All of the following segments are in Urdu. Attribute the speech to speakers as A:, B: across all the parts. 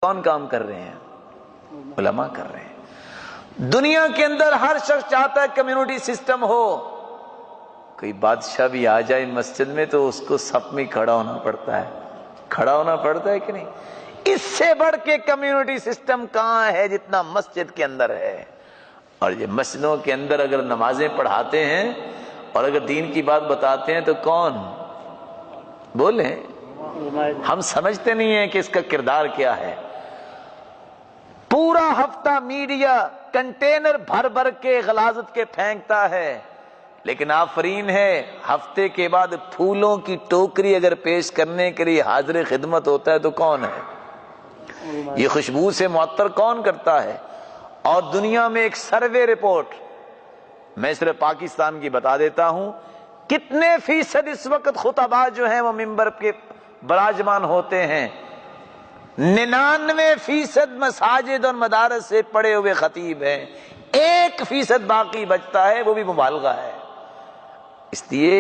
A: کون کام کر رہے ہیں؟ علماء کر رہے ہیں۔ دنیا کے اندر ہر شخص چاہتا ہے کمیونٹی سسٹم ہو۔ کوئی بادشاہ بھی آ جائے مسجد میں تو اس کو صف میں کھڑا ہونا پڑتا ہے، کھڑا ہونا پڑتا ہے کہ نہیں؟ اس سے بڑھ کے کمیونٹی سسٹم کہاں ہے جتنا مسجد کے اندر ہے۔ اور یہ مسجدوں کے اندر اگر نمازیں پڑھاتے ہیں اور اگر دین کی بات بتاتے ہیں تو کون بولیں؟ ہم سمجھتے نہیں ہیں کہ اس کا کردار کیا ہے۔ پورا ہفتہ میڈیا کنٹینر بھر بھر کے غلاظت کے پھینکتا ہے، لیکن آفرین ہے ہفتے کے بعد پھولوں کی ٹوکری اگر پیش کرنے کے لیے حاضر خدمت ہوتا ہے تو کون ہے؟ یہ خوشبو سے معطر کون کرتا ہے؟ اور دنیا میں ایک سروے رپورٹ، میں صرف پاکستان کی بتا دیتا ہوں، کتنے فیصد اس وقت خطباء جو ہیں وہ منبر کے براجمان ہوتے ہیں؟ 99% مساجد اور مدارس سے پڑے ہوئے خطیب ہیں، 1% باقی بچتا ہے، وہ بھی مبالغہ ہے۔ اس لیے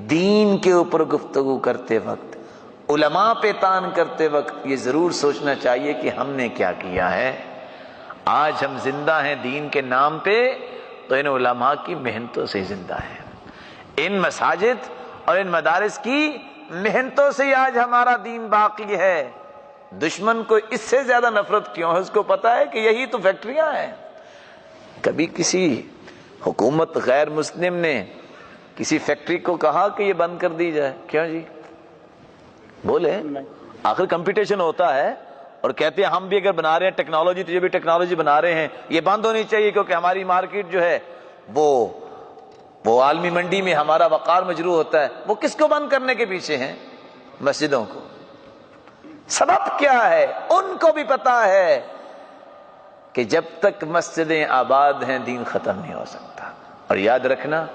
A: دین کے اوپر گفتگو کرتے وقت، علماء پہ تان کرتے وقت یہ ضرور سوچنا چاہیے کہ ہم نے کیا کیا ہے۔ آج ہم زندہ ہیں دین کے نام پہ تو ان علماء کی محنتوں سے زندہ ہیں، ان مساجد اور ان مدارس کی محنتوں سے ہی آج ہمارا دین باقی ہے۔ دشمن کو اس سے زیادہ نفرت کیوں ہے؟ اس کو پتا ہے کہ یہی تو فیکٹریاں ہیں۔ کبھی کسی حکومت غیر مسلم نے کسی فیکٹری کو کہا کہ یہ بند کر دی جائے؟ کیوں جی بولے؟ آخر کمپٹیشن ہوتا ہے اور کہتے ہیں ہم بھی اگر بنا رہے ہیں ٹیکنالوجی تو یہ بھی ٹیکنالوجی بنا رہے ہیں، یہ بند ہونی چاہیے کیونکہ ہماری مارکیٹ جو ہے وہ عالمی منڈی میں ہمارا وقار مجروح ہوتا ہے۔ وہ کس کو بند کرنے کے پیچھے ہیں؟ مسجدوں کو۔ سبب کیا ہے؟ ان کو بھی پتا ہے کہ جب تک مسجدیں آباد ہیں دین ختم نہیں ہو سکتا۔ اور یاد رکھنا،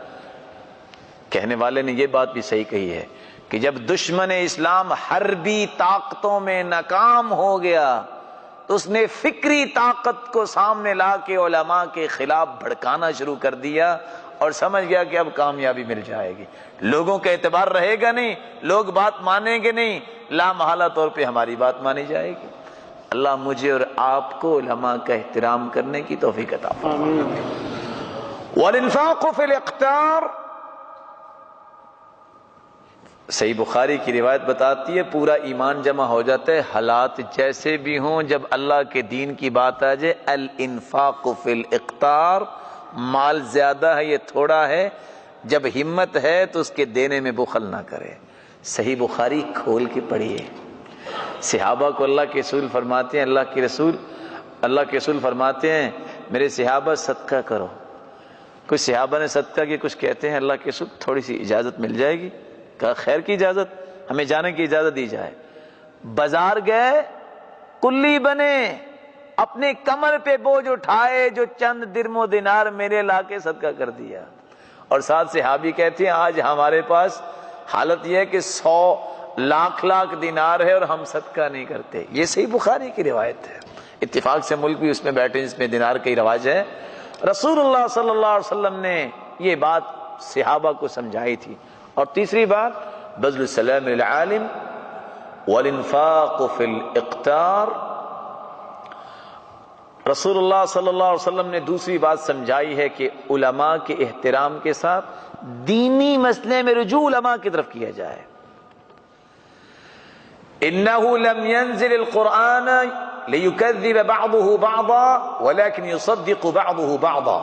A: کہنے والے نے یہ بات بھی صحیح کہی ہے کہ جب دشمن اسلام حربی طاقتوں میں ناکام ہو گیا تو اس نے فکری طاقت کو سامنے لا کے علماء کے خلاف بھڑکانا شروع کر دیا اور سمجھ گیا کہ اب کامیابی مل جائے گی، لوگوں کا اعتبار رہے گا نہیں، لوگ بات مانیں گے نہیں، لا محالہ طور پہ ہماری بات مانی جائے گی۔ اللہ مجھے اور آپ کو علماء کا احترام کرنے کی توفیق عطا فرمائے۔ وَالْإِنفَاقُ فِي الْإِقْتَارِ، صحیح بخاری کی روایت بتاتی ہے پورا ایمان جمع ہو جاتا ہے، حالات جیسے بھی ہوں، جب اللہ کے دین کی بات آ جائے، الانفاق فی الاقتار، مال زیادہ ہے یہ تھوڑا ہے، جب ہمت ہے تو اس کے دینے میں بخل نہ کرے۔ صحیح بخاری کھول کے پڑھیے۔ صحابہ کو اللہ کے رسول فرماتے ہیں، اللہ کے رسول فرماتے ہیں میرے صحابہ صدقہ کرو۔ کچھ صحابہ نے صدقہ کی، کچھ کہتے ہیں اللہ کے رسول تھوڑی سی اجازت مل جائے گی؟ کہا خیر کی اجازت، ہمیں جانے کی اجازت دی جائے۔ بازار گئے، کلی بنے، اپنے کمر پہ بوجھ اٹھائے، جو چند درم و دینار میرے لا کے صدقہ کر دیا۔ اور ساتھ صحابی کہتے ہیں آج ہمارے پاس حالت یہ ہے کہ 100 لاکھ دینار ہے اور ہم صدقہ نہیں کرتے۔ یہ صحیح بخاری کی روایت ہے۔ اتفاق سے ملک بھی اس میں بیٹھے جس میں دینار کا ہی رواج ہے۔ رسول اللہ صلی اللہ علیہ وسلم نے یہ بات صحابہ کو سمجھائی تھی۔ اور تیسری بات، بذل السلام للعالم والانفاق فی الاقتار۔ رسول اللہ صلی اللہ علیہ وسلم نے دوسری بات سمجھائی ہے کہ علماء کے احترام کے ساتھ دینی مسئلے میں رجوع علماء کی طرف کیا جائے۔ انہ لم ينزل القرآن لیکذب بعضہ بعضا ولكن يصدق بعضہ بعضا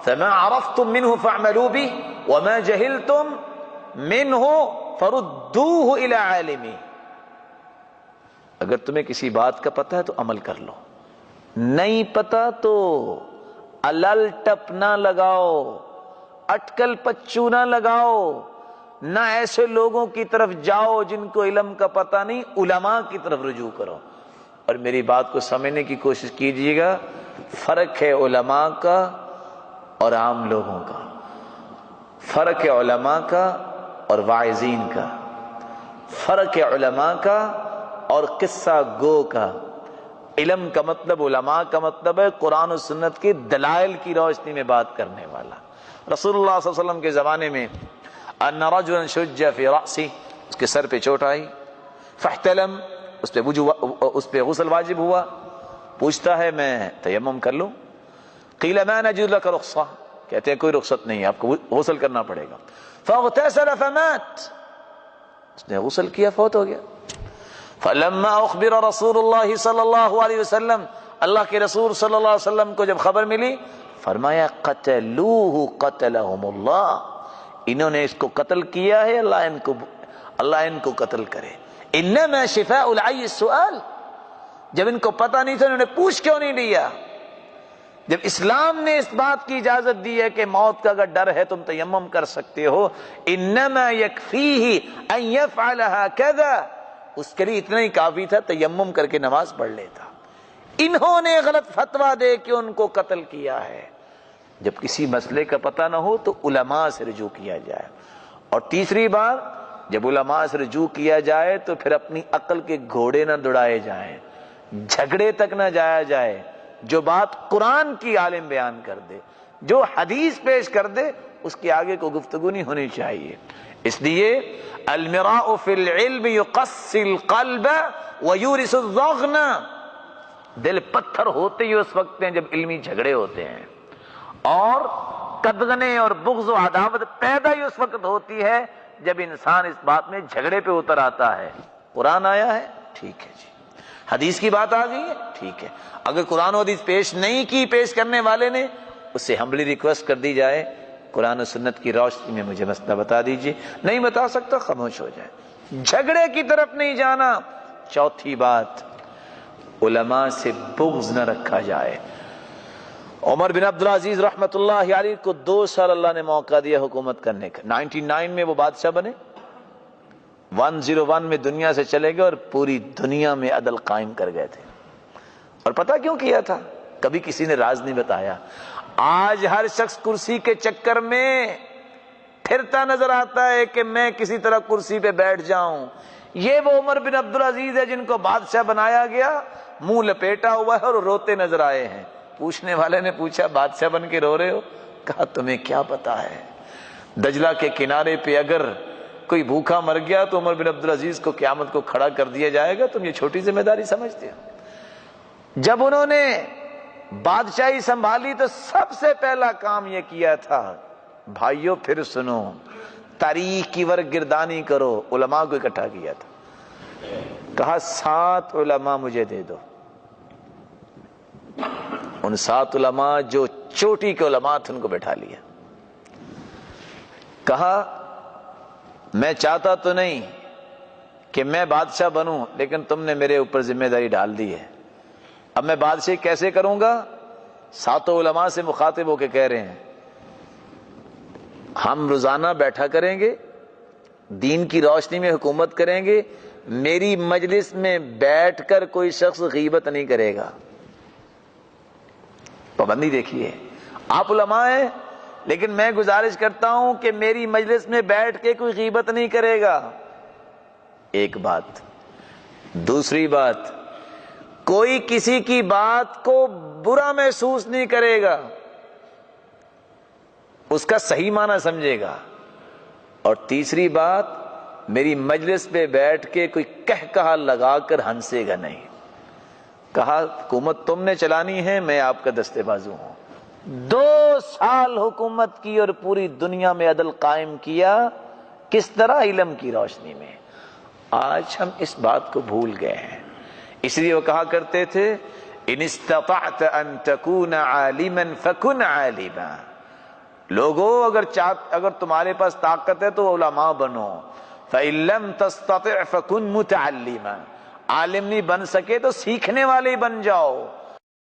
A: فما عرفتم منہ فاعملوا به وما جہلتم منہ فردوہ الی عالمی۔ اگر تمہیں کسی بات کا پتہ ہے تو عمل کر لو، نہیں پتا تو الل ٹپ نہ لگاؤ، اٹکل پچو نہ لگاؤ، نہ ایسے لوگوں کی طرف جاؤ جن کو علم کا پتہ نہیں، علماء کی طرف رجوع کرو۔ اور میری بات کو سمجھنے کی کوشش کیجیے گا، فرق ہے علماء کا اور عام لوگوں کا، فرق ہے علماء کا اور واعظین کا، فرق ہے علماء کا اور قصہ گو کا۔ علم کا مطلب، علماء کا مطلب ہے قرآن و سنت کے دلائل کی روشنی میں بات کرنے والا۔ رسول اللہ صلی اللہ علیہ وسلم کے زمانے میں ان رجلا شج فی رأسی، اس کے سر پہ چوٹ آئی، فاحتلم، اس پہ غسل واجب ہوا، پوچھتا ہے میں تیمم کر لوں؟ قیل ما نجد لک رخصہ، کہتے ہیں کوئی رخصت نہیں، آپ کو غسل کرنا پڑے گا۔ فاغتسل فمات، اس نے غسل کیا، فوت ہو گیا۔ فلما اخبر رسول اللہ صلی اللہ علیہ وسلم، اللہ کے رسول صلی اللہ علیہ وسلم کو جب خبر ملی، فرمایا قتلوہ قتلہم اللہ، انہوں نے اس کو قتل کیا ہے، اللہ ان کو قتل کرے۔ انما شفاء العی السؤال، جب ان کو پتہ نہیں تھا انہوں نے پوچھ کیوں نہیں لیا؟ جب اسلام نے اس بات کی اجازت دی ہے کہ موت کا اگر ڈر ہے تم تیمم کر سکتے ہو، انما یکفیہ ان یفعل ھکذا، اس کے لیے اتنا ہی کافی تھا تیمم کر کے نماز پڑھ لیتا۔ انہوں نے غلط فتویٰ دے کے ان کو قتل کیا ہے۔ جب کسی مسئلے کا پتہ نہ ہو تو علماء سے رجوع کیا جائے، اور تیسری بات، جب علماء سے رجوع کیا جائے تو پھر اپنی عقل کے گھوڑے نہ دوڑائے جائیں، جھگڑے تک نہ جایا جائے۔ جو بات قرآن کی عالم بیان کر دے، جو حدیث پیش کر دے، اس کے آگے کوئی گفتگو نہیں ہونی چاہیے۔ اس لیے المراء فی العلم یقسی القلب ویورث الضغن، دل پتھر ہوتے ہی اس وقت ہیں جب علمی جھگڑے ہوتے ہیں، اور قدغنے اور بغض و عداوت پیدا ہی اس وقت ہوتی ہے جب انسان اس بات میں جھگڑے پہ اتر آتا ہے۔ قرآن آیا ہے، ٹھیک ہے جی، حدیث کی بات آ گئی ہے، ٹھیک ہے، اگر قرآن و حدیث پیش نہیں کی پیش کرنے والے نے، اس سے ہمبلی ریکویسٹ کر دی جائے قرآن و سنت کی روشنی میں مجھے مسئلہ بتا دیجئے، نہیں بتا سکتا خاموش ہو جائے، جھگڑے کی طرف نہیں جانا۔ چوتھی بات، علماء سے بغض نہ رکھا جائے۔ عمر بن عبدالعزیز رحمت اللہ علیہ کو 2 سال اللہ نے موقع دیا حکومت کرنے کا، 99 میں وہ بادشاہ بنے، 101 میں دنیا سے چلے گئے اور پوری دنیا میں عدل قائم کر گئے تھے۔ اور پتہ کیوں کیا تھا؟ کبھی کسی نے راز نہیں بتایا۔ آج ہر شخص کرسی کے چکر میں پھرتا نظر آتا ہے کہ میں کسی طرح کرسی پہ بیٹھ جاؤں۔ یہ وہ عمر بن عبدالعزیز ہے جن کو بادشاہ بنایا گیا، منہ لپیٹا ہوا ہے اور روتے نظر آئے ہیں۔ پوچھنے والے نے پوچھا بادشاہ بن کے رو رہے ہو؟ کہا تمہیں کیا پتا ہے، دجلہ کے کنارے پہ اگر کوئی بھوکا مر گیا تو عمر بن عبدالعزیز کو قیامت کو کھڑا کر دیا جائے گا، تم یہ چھوٹی ذمہ داری سمجھتے ہو؟ جب انہوں نے بادشاہی سنبھالی تو سب سے پہلا کام یہ کیا تھا، بھائیو پھر سنو، تاریخ کی ورق گردانی کرو، علماء کو اکٹھا کیا تھا، کہا 7 علماء مجھے دے دو۔ ان 7 علماء جو چوٹی کے علماء تھے ان کو بٹھا لیا، کہا میں چاہتا تو نہیں کہ میں بادشاہ بنوں، لیکن تم نے میرے اوپر ذمہ داری ڈال دی ہے، اب میں بادشاہی کیسے کروں گا؟ 7 علماء سے مخاطب ہو کے کہہ رہے ہیں ہم روزانہ بیٹھا کریں گے، دین کی روشنی میں حکومت کریں گے، میری مجلس میں بیٹھ کر کوئی شخص غیبت نہیں کرے گا۔ پابندی دیکھیے، آپ علماء ہیں لیکن میں گزارش کرتا ہوں کہ میری مجلس میں بیٹھ کے کوئی غیبت نہیں کرے گا، ایک بات۔ دوسری بات، کوئی کسی کی بات کو برا محسوس نہیں کرے گا، اس کا صحیح معنی سمجھے گا۔ اور تیسری بات، میری مجلس پہ بیٹھ کے کوئی کہا لگا کر ہنسے گا نہیں۔ کہا حکومت تم نے چلانی ہے، میں آپ کا دستے بازو ہوں۔ 2 سال حکومت کی اور پوری دنیا میں عدل قائم کیا، کس طرح؟ علم کی روشنی میں۔ آج ہم اس بات کو بھول گئے ہیں، اس لیے وہ کہا کرتے تھے ان استطعت ان تکون عالما فکن عالما، لوگو اگر تمہارے پاس طاقت ہے تو علماء بنو، فإن لم تستطع فکن متعلما، عالم نہیں بن سکے تو سیکھنے والے بن جاؤ۔